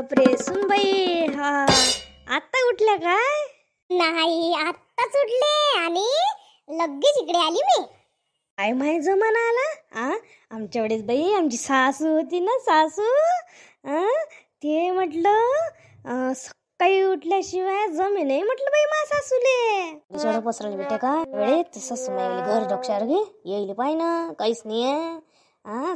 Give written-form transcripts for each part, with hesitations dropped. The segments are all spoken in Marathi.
बापरे सुनबाई, हा आता उठल्या काय? नाही, आत्ताच उठले आणि लगेच इकडे आली मी. काय माय जमाना आला. आमच्या वेळेस बाई आमची सासू होती ना, सासू. ते म्हटलं सकाळी उठल्याशिवाय जमे नाही म्हटलं बाई मा सासूले. जड पसरली बेटे का वेळेत सासू मायले घर डोक्यावर घे येईल पाय ना, काहीच नाही.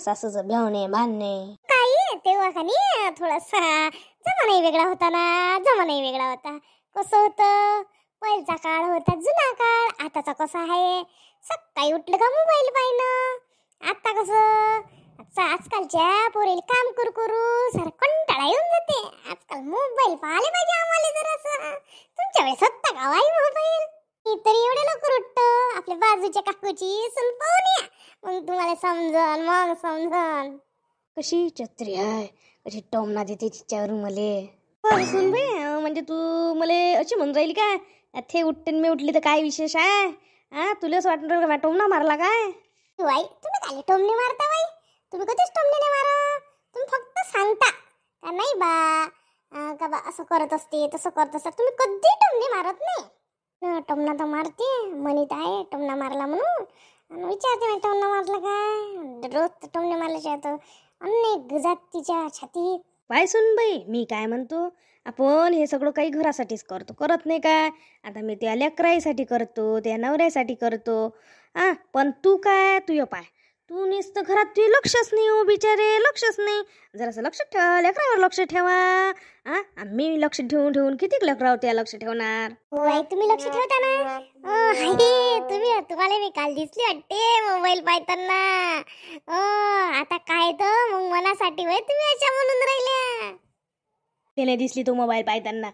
सासूचं भ्यावणे भांडणे काही तेव्हा का नाही थोडासा जमानाही वेगळा होता ना, जमानाही वेगळा होता. कसं होतं, पहिलचा काळ होता जुना काळ, आताचा कसा आहे सकाळी उठलं का मोबाईल पाहिणं. आता कसं आजकालच्या पोरीला काम करू करू सारा कंटाळा येऊन जाते. आजकाल मोबाईल पाहिले पाहिजे आम्हाला जरासं. तुमच्या वेळेस होता का वाई मोबाईल? मी तरी एवढं लवकर उठतं, आपल्या बाजूच्या काकूची सून पाहून या, मग तुम्हाला समजन. कशी छत्री आहे, कशी टोमना देते तिच्यावर मले. सुन बाई, म्हणजे तू मले अशी म्हणून राहिली काय थे उठते मी उठली तर काय विशेष आहे? तुला असं वाटून राहिलं का टोमना मारला काय? वाई तुम्ही काय टोमणे मारता वाई? तुम्ही कधीच टोमणे नाही मारा. तुम्ही फक्त सांगता का नाही बा, का बा असं करत असते तसं करत असते. तुम्ही कधी टोमणे मारत नाही. टोमणा तर मारते म्हणत आहे, टोमणा मारला म्हणून. आणि विचारते मी टोमणा मारला काय? रोज टोमणे मारल्याशिवाय तर अनेक जातीच्या छातीत. बाय सुन बाई, मी काय म्हणतो, आपण हे सगळं काही घरासाठीच करत नाही काय? आता मी त्या लेकराईसाठी करतो, त्या नवऱ्यासाठी करतो. पण तू काय, तू पाय, तू नुसतं घरात तुझे लक्षच नाही हो बिचारे, लक्षच नाही. जरासं लक्ष ठेवा, लेकरावर लक्ष ठेवा. मी लक्ष ठेवून किती लेकरावर त्या लक्ष ठेवणार? होय, तुम्ही लक्ष ठेवता ना. तुम्हाला मी काल दिसली वाटते मोबाईल पाहताना. आता काय तर मग मनासाठी होय तुम्ही अशा म्हणून राहिल्या. ते नाही दिसली तू मोबाईल पाहताना.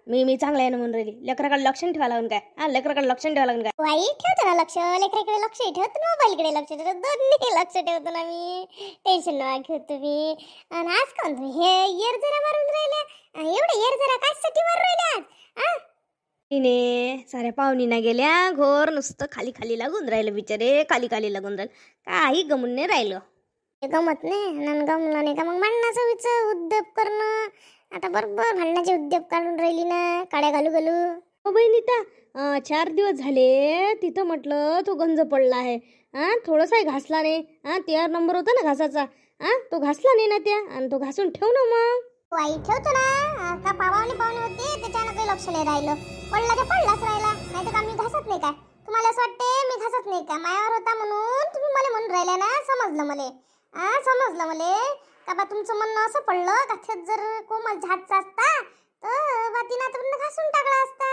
मी चांगला आहे ना म्हणून राहिली. लेकराकडे लक्ष ठेवा लागून काय? लेकराकडे लक्ष ठेवा लागून काय? वाई ठेवतो ना लक्ष, लेकराकडे लक्षही ठेवतो, मोबाईलकडे लक्ष ठेवतो, दोन्ही लक्ष ठेवतो ना मी. टेन्शन नका घेऊ तुम्ही. आणि आज का तुम्ही हे येर जरा मारून राहिल्या? एवढे येर जरा कशासाठी मारून राहिल्या? तिने साऱ्या पाहुणीना गेल्या, घोर नुसतं खाली खाली लागून राहिलं बिचारे, खाली खाली लागून राहिलं, काही गमून नाही राहिलं. गमत नाही, गमलं नाही का मग भांडणाचं उद्योग करणं. आता बरोबर भांडणाचे उद्योग काढून राहिली ना, काड्या घालू. हो बहिणीता, 4 दिवस झाले तिथं म्हटलं तो गंज पडला आहे. थोडासाही घासला नाही. 13 नंबर होता ना घासाचा, तो घासला नाही ना त्या, आणि तो घासून ठेव ना मग. वाई ठेवतो ना, का पाहुणे होते त्याच्यानं काही लक्ष नाही राहिलं. पडला तर पडलाच राहिला, नाही तर का मी घासत नाही काय? तुम्हाला असं वाटते मी घासत नाही का? मायावर होता म्हणून तुम्ही मला म्हणून राहिल्या ना. समजलं मले का बा तुमचं म्हणणं असं पडलं का थेट जर कोमल झाडचा असता तर बातीनं आतापर्यंत घासून टाकला असता.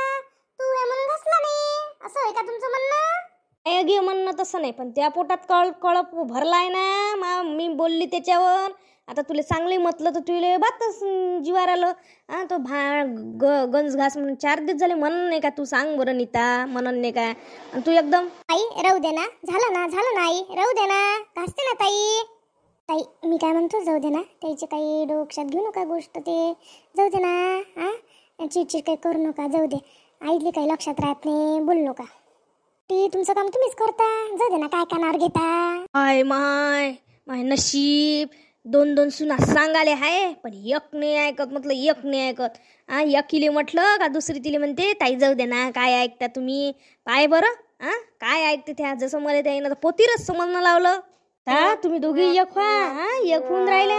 तू हे म्हणून घासला नाही, असं आहे का तुमचं म्हणणं? अगे म्हणणं तसं नाही, पण त्या पोटात कळप भरलाय ना. मी बोलली त्याच्यावर. आता तुला चांगले म्हटलं तर तुला बातच जीवार आलं. तो गंज घास म्हणून 4 दिवस झाले म्हणून नाही का? तू सांग बरं नीता, म्हणून नाही का? आणि तू एकदम आई राहू दे ना, झालं ना आई, राहू दे ना, घासते ना ताई. मी काय म्हणतो, जाऊ दे ना, त्याचे काही डोक्यात घेऊ नका गोष्ट, ते जाऊ दे ना. चिडचिड काही करू नका, जाऊ दे. आईले काही लक्षात राहत नाही, बोलू नका. ते तुमचं काम तुम्हीच करता, जाऊ दे ना, काय कानावर घेता? माय नशीब 2 सुना सांगाले आहे, पण एक नाही ऐकत. म्हटलं एक नाही ऐकत. एकीले म्हटलं का दुसरी तिले म्हणते ताई जाऊ दे ना, काय ऐकता तुम्ही? पाय बरं काय ऐकते त्या, जसं मला त्यानं पोतीरच समजणं लावलं. तुम्ही दोघी एक होऊन राहिल्या,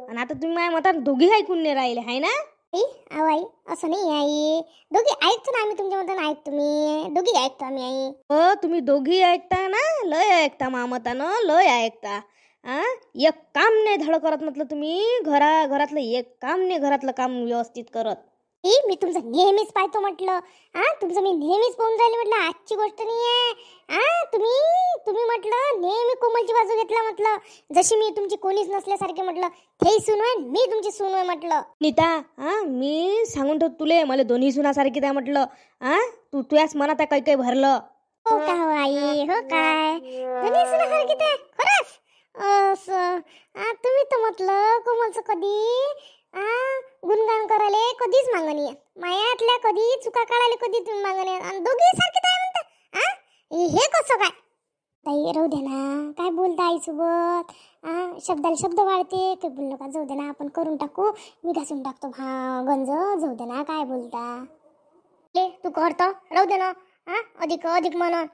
आणि आता तुम्ही माझ्या मतात दोघी ऐकून नाही राहिले आहे ना? आई असं नाही आई, दोघी ऐकतो ना आम्ही तुमच्या मतानं, ऐकतो मी, दोघी ऐकतो आम्ही आई. हो, तुम्ही दोघी ऐकता ना, लय ऐकता मामतानं, लय ऐकता. एक काम नाही धड करत म्हटलं तुम्ही. घरातलं एक काम नाही, घरातलं काम व्यवस्थित करत. मी तुमचं नेहमीच पाहतो म्हटलं. तुमचं मी नेहमीच पाहून राहिले म्हटलं, आजची गोष्ट नाही आहे. तुम्ही म्हटलं नेहमी कोमलची बाजू घेतला म्हटलं, जशी मी तुमची कोणीच नसल्यासारखे म्हटलं. हे सून आहे, मी तुमची सून आहे म्हटलं. नीता, मी सांगून ठेव तुले, मला दोन्ही सुनासारखी त्या म्हटलं. तू तुझ्याच मनात काही काही भरलं. हो का हो आई, हो काय दोन्ही सुनासारखी त्या खरंच? तुम्ही तर म्हटलं कोमलचं कधी गुणगान करायला कधीच मागणी आहे, मायातल्या कधी चुका काढायला कधी तुम्ही मागणी आहे, आणि दोघी सारखे काय म्हणता? हे कसं काय? ताई राहू दे ना, काय बोलता आईसोबत? शब्दाला शब्द वाढते, काही बोललो का? जाऊ दे ना, आपण करून टाकू, मी घासून टाकतो गंज, जाऊ दे ना, काय बोलता? तू करतो राहू दे ना. अधिक अधिक म्हणून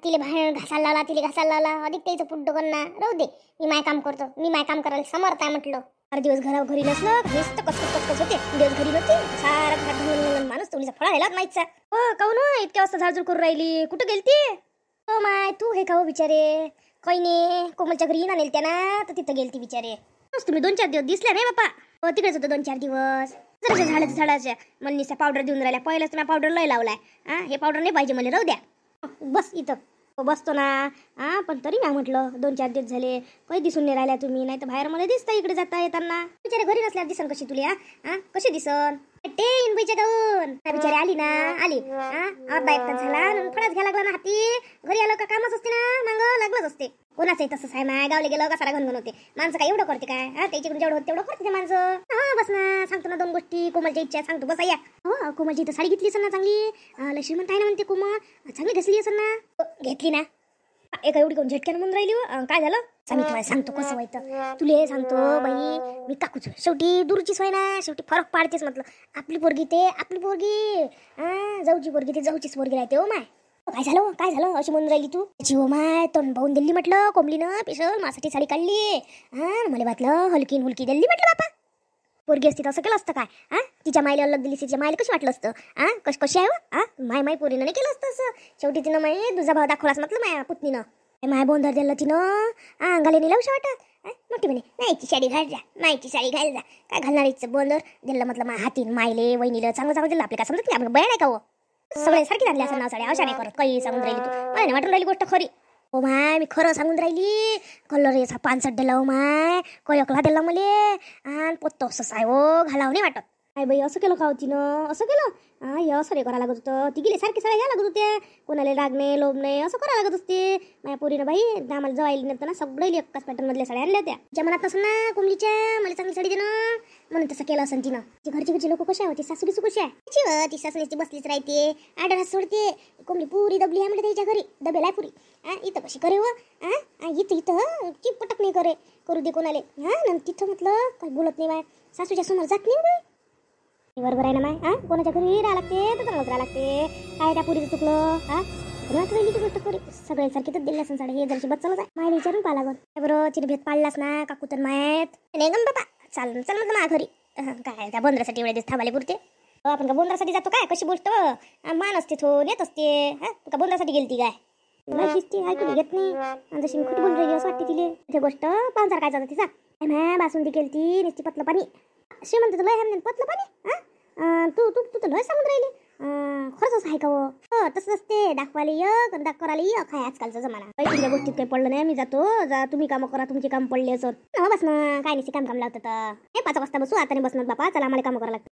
तिले बाहेर घासायला लावला, तिले घासायला लावला, अधिक त्याचं पुड्ड करणार. राहू दे, मी माय काम करतो, मी माय काम करायला समर्थ आहे म्हटलं. 4 दिवस घरी नसलं नुसतं कस होते. दिवस घरी नव्हते, सारा घरात धुवून माणूस तुळीचा फळा राहिला माहितचा. हो काहून इतक्या वाजता झाडझूड करून राहिली? कुठं गेलती? हो माय, तू हे का हो बिचारे? काही नाही, कोमलच्या घरी येणार त्यांना, तर तिथं गेलती बिचारे. तुम्ही 2-4 दिवस दिसल्या नाही बापा? हो तिकडेच होतं 2-4 दिवस. जराशा झाडाच्या मला निसा पावडर देऊन राहिल्या. पहिल्याच तुम्ही पावडर लय लावलाय. हे पावडर नाही पाहिजे मला, राहू द्या. बस इथं बसतो ना. पण तरी मी म्हटलं 2-4 दिवस झाले काही दिसून नाही राहिल्या तुम्ही. नाही तर बाहेर मला दिसता इकडे जाता येताना. बिचारे घरी नसल्यावर दिसन कशी तुला? कशी दिसन? ते इनबाईच्या गाऊन बिचारी आली ना, आली अर्धा 1 तास झाला, थोडाच घ्या लागला ना हाती. घरी आलं का कामच असते ना, मागं लागलंच असते. कोणाचंही तसंच आहे माय. गावले गेलं का सारा घनघन होते. माणसं काय एवढं करते काय? त्याच्याकडून जेवढं होतं तेवढं करते ते माणसं. बस ना, सांगतो ना 2 गोष्टी. कोमलची इच्छा सांगतो, बस या. हो, कोमलची इथं साडी घेतली असेल ना चांगली. श्रीमंत आहे ना म्हणते कोमल, चांगली घेतली असेल ना. घेतली ना. एका एवढी कोण झटक्यानं म्हणून राहिली? काय झालं? मी तुम्हाला सांगतो कसं व्हायचं. तुले सांगतो बाई, मी काकूच शेवटी दूरचीच होय ना, शेवटी फरक पाडतेच म्हटलं. आपली पोरगी ते आपली पोरगी, जाऊची पोरगी ते जाऊचीच पोरगी राहते. हो माय, काय झालं अशी म्हणून राहिली तू? हो माय, तोंड भाऊन दिल्ली म्हटलं कोंबलीनं पेशल माझ्यासाठी साडी काढली. मला वाटलं हलकी हुलकी दिल्ली म्हटलं बापा. पोरगी असती तर असं केलं असतं काय? तिच्या मायला अलग दिली, तिच्या मायला कशी वाटलं असतं? कशी आहे माय पोरीनं नाही केलं असतं असं. शेवटी तिनं माय तुझा भाव दाखवलाच म्हटलं माया पुतनीनं. माय बोंधर दिलं तिनं, अंगाले नाही लावशी वाटत. मोठी म्हणे नाहीची साडी घाल जा, नाहीची साडी घाल जा. काय घालणार इथं बोंधर दिलं म्हटलं मा हातीन मायले वहिनीला चांगलं दिलं. आपले काय समजत नाही, आपण बया नाही का हो? सगळे सारखी आणली असं नाव साड्या अशा नाही करत. काही सांगून राहिली तू, मला नाही वाटून राहिली गोष्ट खरी. हो माय, मी खरं सांगून राहिली. कलर याचा 5 दिला हो माय, कयकला दिला मले. आणि पोत्त असं आहे हो, घालावं नाही वाटत. काय बाई असं केलं का तिनं? असं केलं? असं रे करायला लागत होतं. ती गेली सारखी साड्या घ्यायला लागत होत्या. कोणाला रागणे लोभणे असं करायला लागत असते. माझ्या पोरीनं बाई आम्हाला जवायला नव्हतं ना, सगळे एकाच पॅटर्न मधल्या साड्या आणल्या होत्या. तिच्या मनात नसं ना कोंबलीच्या मला चांगली साडी देणं, म्हणून तसं केलं असं तिनं. ती घरची लोक कशी होती, सासू बिसू कशी आहे? ती सासूची बसलीच राहते, आडरात सोडते. कोंबली पुरी दबली आहे म्हणजे त्याच्या घरी दबेलाय पुरी. इथं कशी करे हो? इथं ती पटक नाही करू दे कोणाले. तिथं म्हटलं काही बोलत नाही बाय, सासूच्या समोर जात नाही बाय. बरोबर आहे ना माय. कोणाच्या घरी राहा लागते तर चांगलंच राहा लागते. काय त्या पुरीचं चुकलं? पहिलीची गोष्ट करी सगळे सारखी तर दिल्या असं साडे हे जरशी बच्चलच आहे. माय विचारून पाहा लागल. बरोबर तिने भेद पाडलास ना काकू तर मायत नाही गम बाबा. चाल म्हटलं माझ्या घरी. काय त्या बोंद्रासाठी एवढे दिवस थांबाले पुरते? आपण का बोंद्रासाठी जातो काय? कशी गोष्ट मान असते थो नेत असते. का बोंद्रासाठी गेलती काय? दिसते ऐकून घेत नाही. जशी मी कुठे बोलून राहिली असं वाटते तिले. ते गोष्ट पाहुणचार काय जातं तिचा. मॅ बासुंदी केलती नुसती पतलं पाणी. श्रीमंत लय आहे पतलं पाणी. तू तू तू तर लय सांगून राहिली. खरंच आहे का हो? तसंच असते. दाखवायला एक दाख करायला एक आहे आजकालचा जमाना. तुमच्या गोष्टीत काही पडलं नाही. मी जातो, जा तुम्ही कामं करा, तुमची काम पडले असत. बस ना काय नाही काम लावतात. 5 वाजता बसू आता नाही बसणार बापा. चला आम्हाला कामं करावं लागतं.